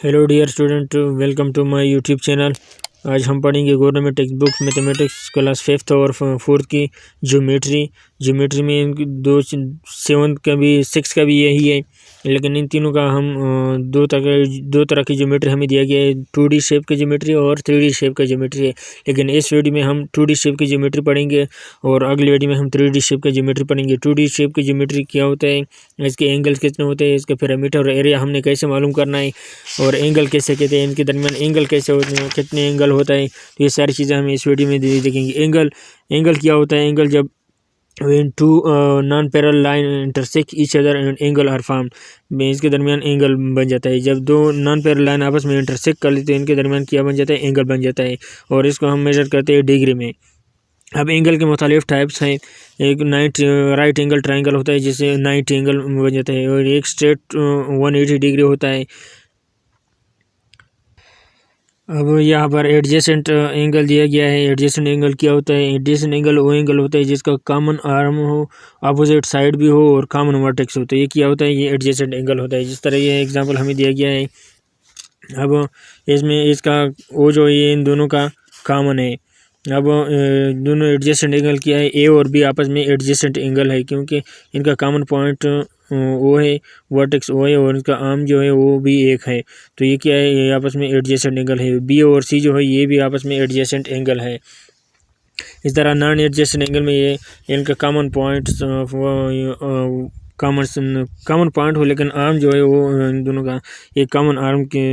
Hello dear student, welcome to my YouTube channel. आज हम पढ़ेंगे government textbook mathematics class 5th और 4th की ज्योमेट्री में इनकी दो 7th का भी 6th का भी यही है, लेकिन इन तीनों का हम दो तरह की ज्योमेट्री हमें दिया गया है। 2D शेप की ज्योमेट्री और 3D शेप का ज्योमेट्री है। लेकिन इस वीडियो में हम 2D शेप की ज्योमेट्री पढ़ेंगे और अगले वीडियो में हम 3D शेप की ज्योमेट्री पढ़ेंगे। 2D शेप की ज्योमेट्री क्या होता है, इसके एंगल्स कितने होते हैं, इसका पैरामीटर और एरिया हमने कैसे मालूम करना है, और एंगल कैसे कहते हैं, इनके दरमियान एंगल कैसे होते हैं, कितने एंगल होता है, तो ये सारी चीज़ें हम इस वीडियो में देखेंगे। एंगल क्या होता है, एंगल जब when two non-parallel line intersect each other and angle are formed, में इसके दरमियान एंगल बन जाता है। जब दो नॉन पैरेलल लाइन आपस में इंटरसेक्ट कर लेते हैं, इनके दरमियान क्या बन जाता है, एंगल बन जाता है, और इसको हम मेजर करते हैं डिग्री में। अब एंगल के मुख्तलिफ टाइप्स हैं। एक राइट एंगल ट्राइंगल होता है जिससे 90 एंगल बन जाता है, और एक स्ट्रेट 180 डिग्री होता है। अब यहाँ पर एडजेसेंट एंगल दिया गया है। एडजेसेंट एंगल क्या होता है, एडजेसेंट एंगल वो एंगल होता है जिसका कॉमन आर्म हो, अपोजिट साइड भी हो और कॉमन वर्टेक्स हो, तो ये क्या होता है, ये एडजेसेंट एंगल होता है। जिस तरह ये एग्जांपल हमें दिया गया है। अब इसमें इसका वो जो ये इन दोनों का कॉमन है। अब दोनों एडजेसेंट एंगल क्या है, ए और बी आपस में एडजेसेंट एंगल है, क्योंकि इनका कॉमन पॉइंट वो है, वर्टेक्स वो है, और इसका आर्म जो है वो भी एक है, तो ये क्या है, ये आपस में एडजेसेंट एंगल है। बी और सी जो है ये भी आपस में एडजेसेंट एंगल है। इस तरह नॉन एडजेसेंट एंगल में ये इनका कॉमन पॉइंट कॉमन पॉइंट हो, लेकिन आर्म जो है वो इन दोनों का एक कॉमन आर्म के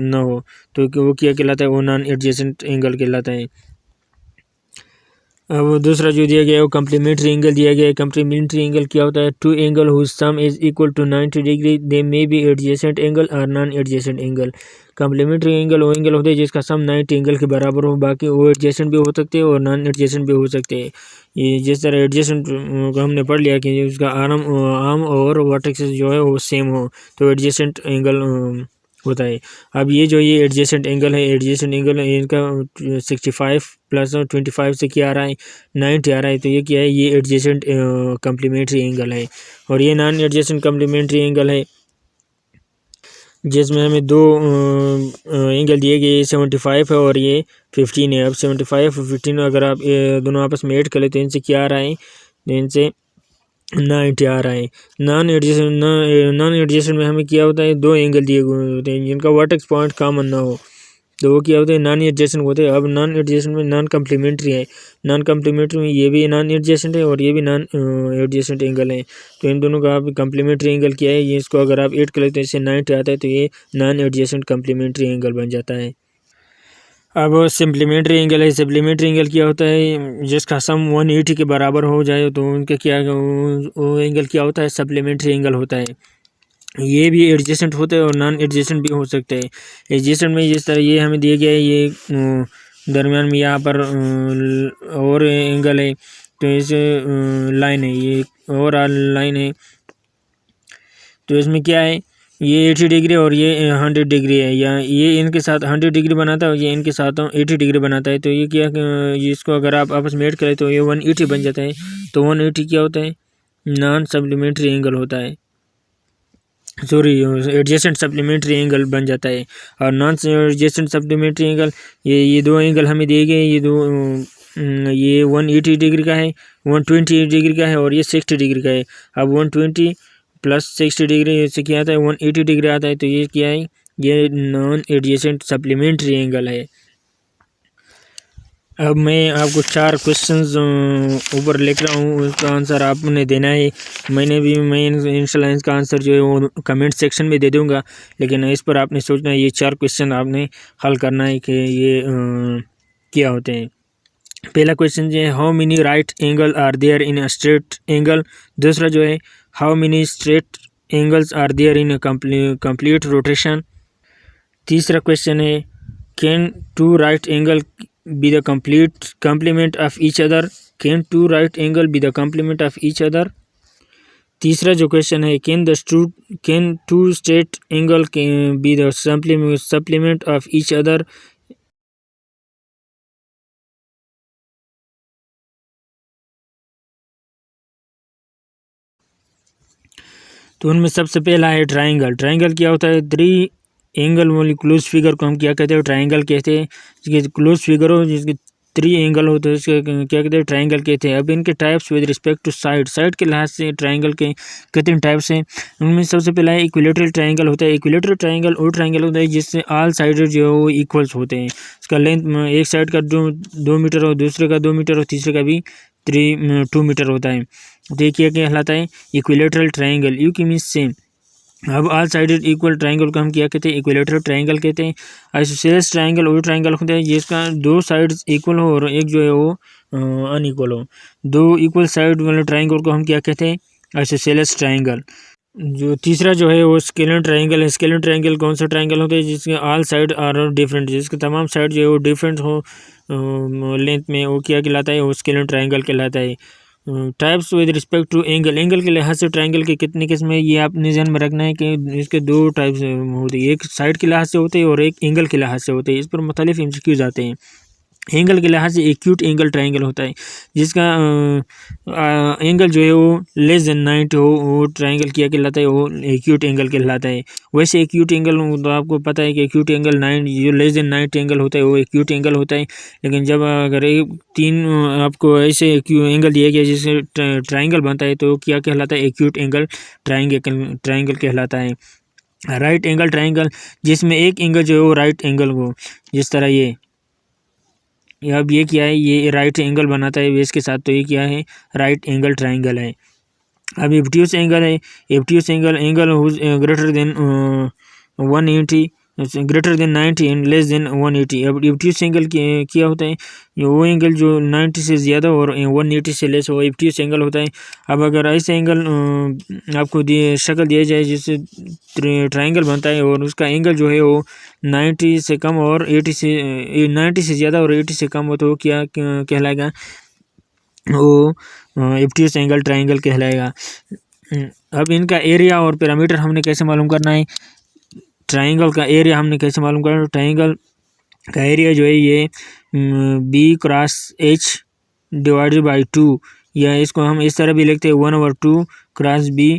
न हो, तो वो क्या कहलाता है, वो नॉन एडजेसेंट एंगल कहलाता है। अब दूसरा जो दिया गया है वो कम्प्लीमेंट्री एंगल दिया गया है। कम्प्लीमेंट्री एंगल क्या होता है, two angle whose sum is equal to 90 degree, they may be adjacent angle और non adjacent angle. Complementary angle वो एंगल होते हैं जिसका सम 90 एंगल के बराबर हो, बाकी वो एडजेसेंट भी हो सकते हैं और नॉन एडजेसेंट भी हो सकते हैं। ये जिस तरह एडजेसेंट का हमने पढ़ लिया कि उसका आर्म और वर्टेक्स जो है वो सेम हो, तो एडजेसेंट एंगल होता है। अब ये जो ये एडजेसेंट एंगल है, एडजेसेंट एंगल इनका 65 प्लस 25 से क्या आ रहा है, 90 आ रहा है, तो ये क्या है, ये एडजेसेंट कम्प्लीमेंट्री एंगल है। और ये नॉन एडजेसेंट कम्प्लीमेंट्री एंगल है जिसमें हमें दो एंगल दिए गए, 75 है और ये 15 है। अब 75 और 15 अगर आप दोनों आपस में ऐड कर लेते हैं, इनसे क्या आ रहा है, इनसे 90 आ रहा है। नॉन एडजेसेंट में हमें क्या होता है, दो एंगल दिए हुए होते हैं जिनका वर्टेक्स पॉइंट कॉमन ना हो, तो वो क्या होते हैं, नॉन एडजेसेंट होते हैं। अब नॉन एडजेसेंट में नॉन कम्प्लीमेंट्री है। नॉन कम्प्लीमेंट्री में ये भी नॉन एडजेसेंट है और ये भी नॉन एडजेसेंट एंगल है, तो इन दोनों का आप कम्प्लीमेंट्री एंगल क्या है, ये इसको अगर आप ऐड कर लेते हैं, इससे 90 आता है, तो ये नॉन एडजेसेंट कम्प्लीमेंट्री एंगल बन जाता है। अब सप्लीमेंट्री एंगल है। सप्लीमेंट्री एंगल क्या होता है, जिसका सम 180 के बराबर हो जाए, तो उनके क्या वो एंगल क्या होता है, सप्लीमेंट्री एंगल होता है। ये भी एडजेसेंट होते हैं और नॉन एडजेसेंट भी हो सकते हैं। एडजेसेंट में जिस तरह ये हमें दिया गया है, ये दरमियान में यहाँ पर और एंगल है, तो इस लाइन है, ये और लाइन है, तो इसमें क्या है, ये 80 डिग्री और ये 100 डिग्री है, या ये इनके साथ 100 डिग्री बनाता है और ये इनके साथ 80 डिग्री बनाता है, तो ये क्या, इसको अगर आप आपस में ऐड करें तो ये 180 बन जाता है। तो 180 क्या होता है, नॉन सप्लीमेंट्री एंगल होता है, सॉरी एडजेसेंट सप्लीमेंट्री एंगल बन जाता है। और नॉन एडजेसेंट सप्लीमेंट्री एंगल, ये दो एंगल हमें दिए गए, ये 180 डिग्री का है, 120 डिग्री का है और ये 60 डिग्री का है। अब 120 प्लस 60 डिग्री से क्या आता है, 180 डिग्री आता है, तो ये क्या है, ये नॉन एडजेसेंट सप्लीमेंट्री एंगल है। अब मैं आपको 4 क्वेश्चंस ऊपर लिख रहा हूँ, उसका आंसर आपने देना है। मैं इंशाल्लाह इसका आंसर जो है वो कमेंट सेक्शन में दे दूँगा, लेकिन इस पर आपने सोचना है, ये 4 क्वेश्चन आपने हल करना है कि ये क्या होते हैं। पहला क्वेश्चन जो है, how many right angle are there in a straight angle. दूसरा जो है, how many straight angles are there in a complete rotation. तीसरा क्वेश्चन है, can two right angle be the complete complement of each other, can two right angle be the complement of each other। तीसरा जो question है, can two straight angle can be the supplement of each other। तो उनमें सबसे पहला है triangle. Triangle क्या होता है, 3 एंगल वाली क्लोज फिगर को हम क्या कहते हैं, ट्राइंगल कहते हैं। जिसके क्लोज फिगर हो, जिसके 3 एंगल हो, तो इसके क्या कहते हैं, ट्राइंगल कहते हैं। अब इनके types with respect to side के लिहाज से ट्राइंगल के कितने टाइप्स हैं। उनमें सबसे पहला है इक्विलेटरल ट्राइंगल होता है। इक्विलेटरल ट्राइंगल वो ट्राइंगल होता है जिससे ऑल साइड जो है वो इक्वल्स होते हैं। इसका लेंथ एक साइड का 2 मीटर हो, दूसरे का 2 मीटर हो, तीसरे का भी 2 मीटर होता है। देखिए क्या कहलाता है, इक्विलेटरल ट्राइंगल। यू की मीन्स सेम। अब ऑल साइडेड इक्वल ट्राइंगल को हम क्या कहते हैं, इक्विलेटरल ट्राइंगल कहते हैं। आइसोसेलेस ट्राइंगल वो ट्राइंगल होता है जिसका 2 साइड्स इक्वल हो और एक जो है वो अनइक्वल हो। 2 इक्वल साइड वाले ट्राइंगल को हम क्या कहते हैं, आइसोसेलेस ट्राइंगल। जो तीसरा जो है वो स्केलर ट्राइंगल है। स्केलर ट्राइंगल कौन सा ट्राइंगल होता है, जिसके ऑल साइड आर डिफरेंट, जिसके तमाम साइड जो है वो डिफरेंट हो लेंथ में, वो क्या कहलाता है, वो स्केलर ट्राइंगल कहलाता है। Types with respect to angle के लिहाज से ट्राइंगल के कितने किस्म है, ये आपने ध्यान में रखना है कि इसके 2 टाइप्स होते हैं, एक साइड के लिहाज से होते हैं और एक एंगल के लिहाज से होते हैं। इस पर मुख्तलिफ एमसीक्यूज आते हैं। एंगल के लिहाज से एक्यूट एंगल ट्राइंगल होता है, जिसका एंगल जो है वो लेस देन 90 हो, वो ट्राइंगल क्या कहलाता है, वो एक्यूट एंगल कहलाता है। वैसे एक्यूट एंगल तो आपको पता है कि एक्यूट एंगल 9 जो लेस देन 90 एंगल होता है वो एक्यूट एंगल होता है। लेकिन जब अगर एक 3 आपको ऐसे एंगल दिया गया जिससे ट्राइंगल बनता है तो क्या कहलाता है, एक्यूट एंगल ट्राइंगल कहलाता है। राइट एंगल ट्राइंगल, जिसमें एक एंगल जो है वो राइट एंगल हो, जिस तरह ये अब ये क्या है, ये राइट एंगल बनाता है बेस के साथ, तो ये क्या है, राइट एंगल ट्राइंगल है। अब एब्ट्यूस एंगल है। Obtuse angle greater than 180 greater than 90 and less than 180। अब एब्ट्यूस एंगल क्या होता है, वो एंगल जो 90 से ज़्यादा और 180 से लेस, वो एब्ट्यूस एंगल होता है। अब अगर ऐसे एंगल आपको शक्ल दिया जाए जिससे ट्राइंगल बनता है और उसका एंगल जो है वो 90 से कम और 90 से ज़्यादा और 80 से कम हो, तो वो क्या कहलाएगा, वो एब्ट्यूस एंगल ट्राइंगल कहलाएगा। अब इनका एरिया और पैरामीटर हमने कैसे मालूम करना है, ट्राइंगल का एरिया हमने कैसे मालूम करना है। ट्राइंगल का एरिया जो है ये B cross H divided by 2, या इसको हम इस तरह भी लिखते हैं 1/2 क्रॉस बी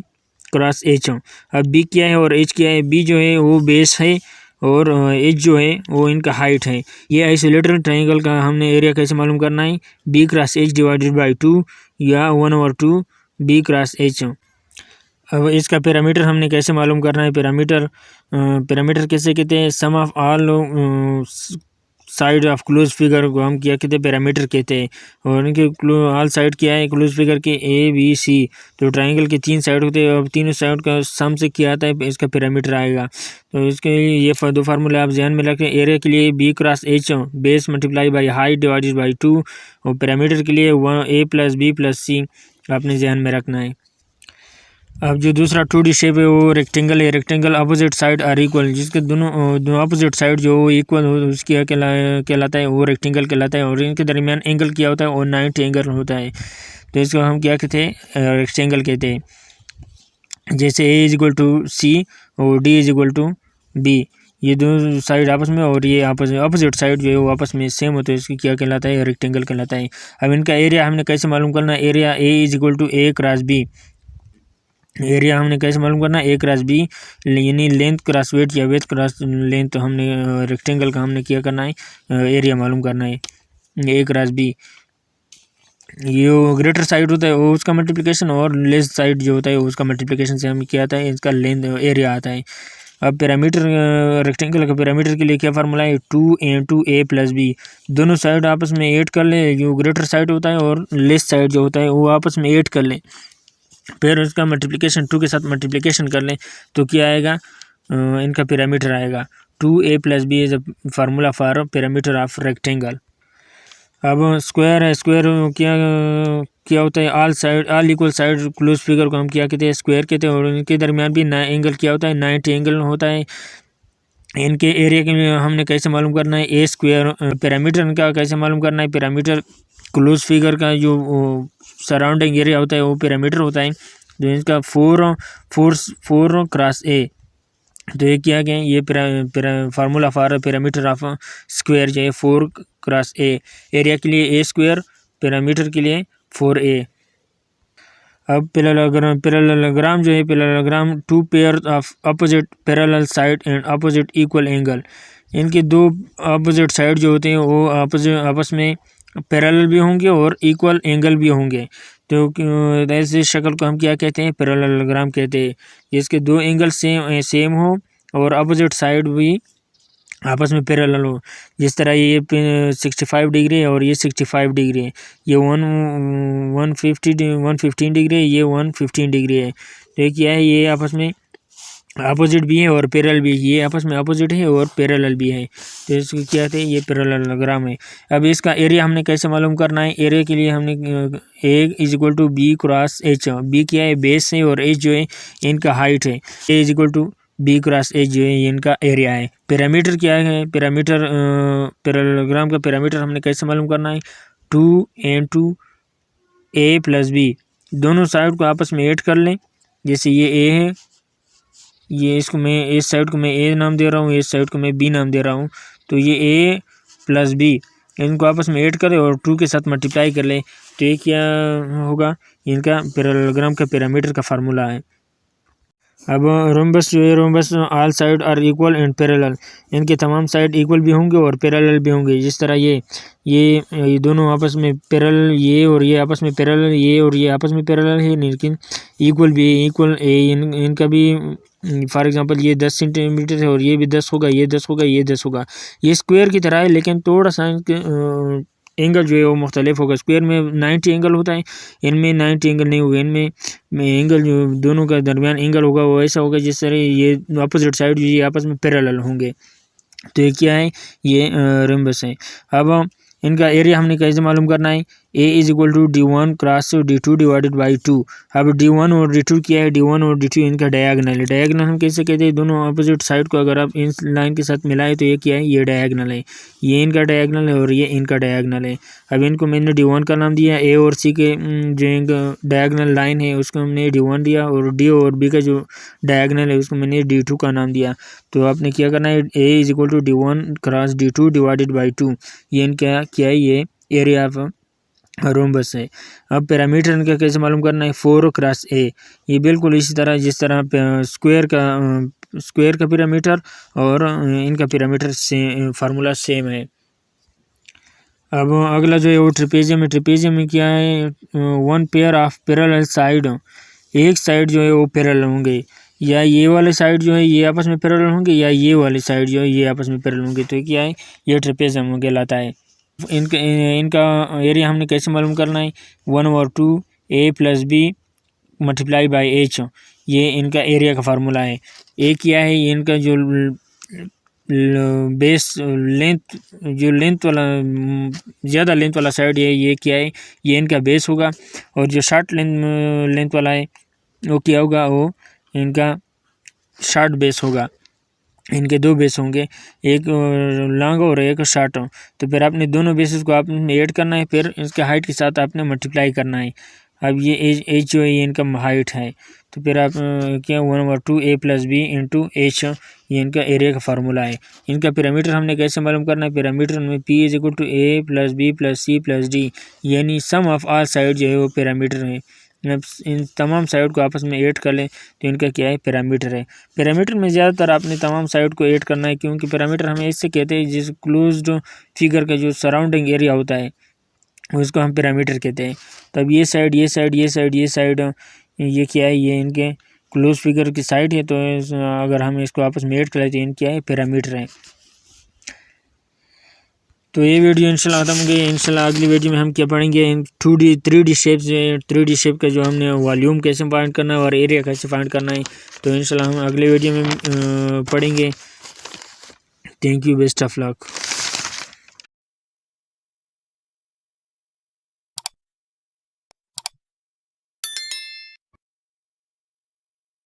क्रॉस एच। अब बी क्या है और एच क्या है, बी जो है वो बेस है और एच जो है वो इनका हाइट है। ये आइसोलेटेड ट्राइंगल का हमने एरिया कैसे मालूम करना है, B cross H divided by 2 या 1/2 बी क्रॉस एच। अब इसका पैरामीटर हमने कैसे मालूम करना है, पैरामीटर कैसे कहते हैं, sum of all side of close figure को हम क्या कहते हैं, पैरामीटर कहते हैं। और इनके ऑल साइड क्या है, क्लोज फिगर के ए बी सी, तो ट्राइंगल के 3 साइड होते हैं, अब तीनों साइड का सम से क्या आता है, इसका पैरामीटर आएगा। तो इसके लिए ये 2 फार्मूले आप ध्यान में रखें। एरिया के लिए B cross H base multiply by height divided by 2, और पैरामीटर के लिए A plus B plus C आपने ध्यान में रखना है। अब जो दूसरा 2D शेप है वो रेक्टेंगल है। Rectangle opposite side are equal, जिसके दोनों अपोजिट साइड जो इक्वल हो उसकी कहलाता है, वो रेक्टेंगल कहलाता है। और इनके दरमियान एंगल क्या होता है, वो 90 एंगल होता है, तो इसको हम क्या कहते हैं, रेक्टेंगल कहते हैं। जैसे A is equal to C और D is equal to B, ये दोनों साइड आपस में और ये अपोजिट साइड जो है वो आपस में सेम होता है, इसकी क्या कहलाता है, रेक्टेंगल कहलाता है। अब इनका एरिया हमने कैसे मालूम करना है, area A is equal to A cross B. Area हमने कैसे मालूम करना है, ए क्रॉस बी, यानी लेंथ क्रॉस वेट या वेट क्रॉस लेंथ। तो हमने रेक्टेंगल का हमने क्या करना है, एरिया मालूम करना है, ए क्रॉस बी। ये ग्रेटर साइड होता है वो उसका मल्टीप्लिकेशन, और लेस साइड जो होता है उसका मल्टीप्लिकेशन से हम क्या आता है, इसका लेंथ एरिया आता है। अब पैरामीटर रेक्टेंगल का पैरामीटर के लिए क्या फार्मूला है, 2a प्लस बी। दोनों साइड आपस में ऐड कर ले, जो ग्रेटर साइड होता है और लेस साइड जो होता है वो आपस में ऐड कर लें, फिर उसका मल्टीप्लिकेशन 2 के साथ मल्टीप्लिकेशन कर लें, तो क्या आएगा, इनका पैरामीटर आएगा। 2a plus B is a formula for parameter of rectangle. अब स्क्वायर है, स्क्वायर क्या होता है, all equal side close figure को हम क्या कहते हैं, स्क्वायर कहते हैं। और इनके दरमियान भी एंगल क्या होता है, 90 एंगल होता है। इनके एरिया के लिए हमने कैसे मालूम करना है, ए स्क्वायर। पैरामीटर का कैसे मालूम करना है, पैरामीटर क्लोज फिगर का जो सराउंडिंग एरिया होता है वो पैरामीटर होता है। तो इसका 4 क्रॉस ए, तो ये क्या क्या ये formula for parameter of square जो है 4 क्रॉस ए। एरिया के लिए ए स्क्वायर, पैरामीटर के लिए 4a। अब पैरेललोग्राम जो है, parallelogram two pair of opposite parallel side and opposite equal angle, इनके दो अपोजिट साइड जो होते हैं वो आपस में पैरेलल भी होंगे और इक्वल एंगल भी होंगे। तो ऐसे शक्ल को हम क्या कहते हैं, पैरेललोग्राम कहते हैं। इसके दो एंगल सेम हो और अपोजिट साइड भी आपस में पैरेलल हो। जिस तरह ये 65 डिग्री है और ये 65 डिग्री है, ये 115 डिग्री है, ये 115 डिग्री है। तो ये क्या है, ये आपस में अपोजिट भी है और पैरेलल भी है, ये आपस में अपोजिट है और पैरेलल भी है। तो इसको क्या कहते हैं, ये पैरेललोग्राम है। अब इसका एरिया हमने कैसे मालूम करना है, एरिया के लिए हमने A is equal to B cross H, B क्या है, बेस है, और एच जो है इनका हाइट है। A is equal to B cross H जो है इनका एरिया है। पैरामीटर क्या है, पैरामीटर पैरेललोग्राम का पैरामीटर हमने कैसे मालूम करना है, 2 a प्लस बी, दोनों साइड को आपस में ऐड कर लें। जैसे ये ए है, ये इसको मैं इस साइड को मैं ए नाम दे रहा हूँ, इस साइड को मैं बी नाम दे रहा हूँ। तो ये ए प्लस बी, इनको आपस में ऐड करें और 2 के साथ मल्टीप्लाई कर लें। तो ये क्या होगा, इनका पैरेललोग्राम का पैरामीटर का फार्मूला है। अब रोम्बस जो है, rhombus all side are equal and parallel, इनके तमाम साइड इक्वल भी होंगे और पैरेलल भी होंगे। जिस तरह ये दोनों आपस में पैरेलल, ये और ये आपस में पैरेलल, ये और ये आपस में पैरेलल है, लेकिन इक्वल भी है, इक्वल इनका भी। फॉर एग्जांपल ये 10 सेंटीमीटर है और ये भी 10 होगा, ये 10 होगा, ये 10 होगा। ये स्क्वायर की तरह है, लेकिन थोड़ा सा एंगल जो है वो मुख्तलिफ होगा। स्क्वायर में 90 एंगल होता है, इनमें 90 एंगल नहीं होगा। इनमें एंगल जो दोनों का दरमियान एंगल होगा वो ऐसा होगा जिस तरह ये अपोजिट साइड ये आपस में पैरेलल होंगे। तो ये क्या है, ये रोम्बस है। अब इनका एरिया हमने कैसे मालूम करना है, A is equal to d1 cross d2 divided by 2। अब d1 और d2 क्या है, d1 और d2 इनका डायगोनल है। डायगोनल हम कैसे कहते हैं, दोनों अपोजिट साइड को अगर आप इन लाइन के साथ मिलाएं तो ये क्या है, ये डायगोनल है। ये इनका डायगोनल है और ये इनका डायगोनल है। अब इनको मैंने d1 का नाम दिया, ए और सी के जो इनका डायगोनल लाइन है उसको हमने d1 दिया, और डी और बी का जो डायगोनल है उसको मैंने d2 का नाम दिया। तो आपने क्या करना है, A is equal to d1 cross d2 divided by 2। ये इनका क्या है, ये एरिया ऑफ रोम्बस है। अब पैरामीटर इनका कैसे मालूम करना है, 4 क्रॉस ए, ये बिल्कुल इसी तरह जिस तरह स्क्वायर का पैरामीटर और इनका पैरामीटर से फार्मूला सेम है। अब अगला जो है वो ट्रेपेजियम है। ट्रेपेजियम में क्या है, 1 पेयर ऑफ पैरेलल साइड, एक साइड जो है वो पैरेलल होंगे, या ये वाले साइड जो है ये आपस में पैरेलल होंगे, या ये वाले साइड जो है ये आपस में पैरेलल होंगे। तो क्या है, ये ट्रेपेजियम कहलाता है। इनका एरिया हमने कैसे मालूम करना है, 1/2 a plus B multiply by H, ये इनका एरिया का फार्मूला है। ए क्या है, ये इनका जो बेस लेंथ, जो लेंथ वाला ज़्यादा लेंथ वाला साइड है ये क्या है, ये इनका बेस होगा। और जो शॉर्ट लेंथ वाला है वो क्या होगा, वो इनका शॉर्ट बेस होगा। इनके दो बेस होंगे, एक लॉन्ग और एक शॉर्ट। तो फिर आपने दोनों बेसिस को आपने ऐड करना है, फिर इसके हाइट के साथ आपने मल्टीप्लाई करना है। अब ये एच जो है ये इनका हाइट है। तो फिर आप क्या 1/2 a plus B into H, ये इनका एरिया का फार्मूला है। इनका पैरामीटर हमने कैसे मालूम करना है, पैरामीटर में p is equal to a plus B plus C plus D, यानी सम ऑफ ऑल साइड जो है वो पैरामीटर है। इन तमाम साइड को आपस में ऐड कर लें तो इनका क्या है, पैरामीटर है। पैरामीटर में ज़्यादातर आपने तमाम साइड को ऐड करना है, क्योंकि पैरामीटर हमें इससे कहते हैं जिस क्लोज्ड फिगर का जो सराउंडिंग एरिया होता है उसको हम पैरामीटर कहते हैं। तब ये साइड, ये साइड, ये साइड, ये साइड, ये क्या है, ये इनके क्लोज फिगर की साइड है। तो अगर हम इसको आपस में ऐड करें तो इनका क्या है, पैरामीटर है। तो ये वीडियो इंशाल्लाह खत्म गई। इंशाल्लाह अगली वीडियो में हम क्या पढ़ेंगे, 2D 3D shapes, 3D shape का जो हमने वॉल्यूम कैसे फाइंड करना है और एरिया कैसे फाइंड करना है, तो इंशाल्लाह हम अगले वीडियो में पढ़ेंगे। Thank you, best of luck.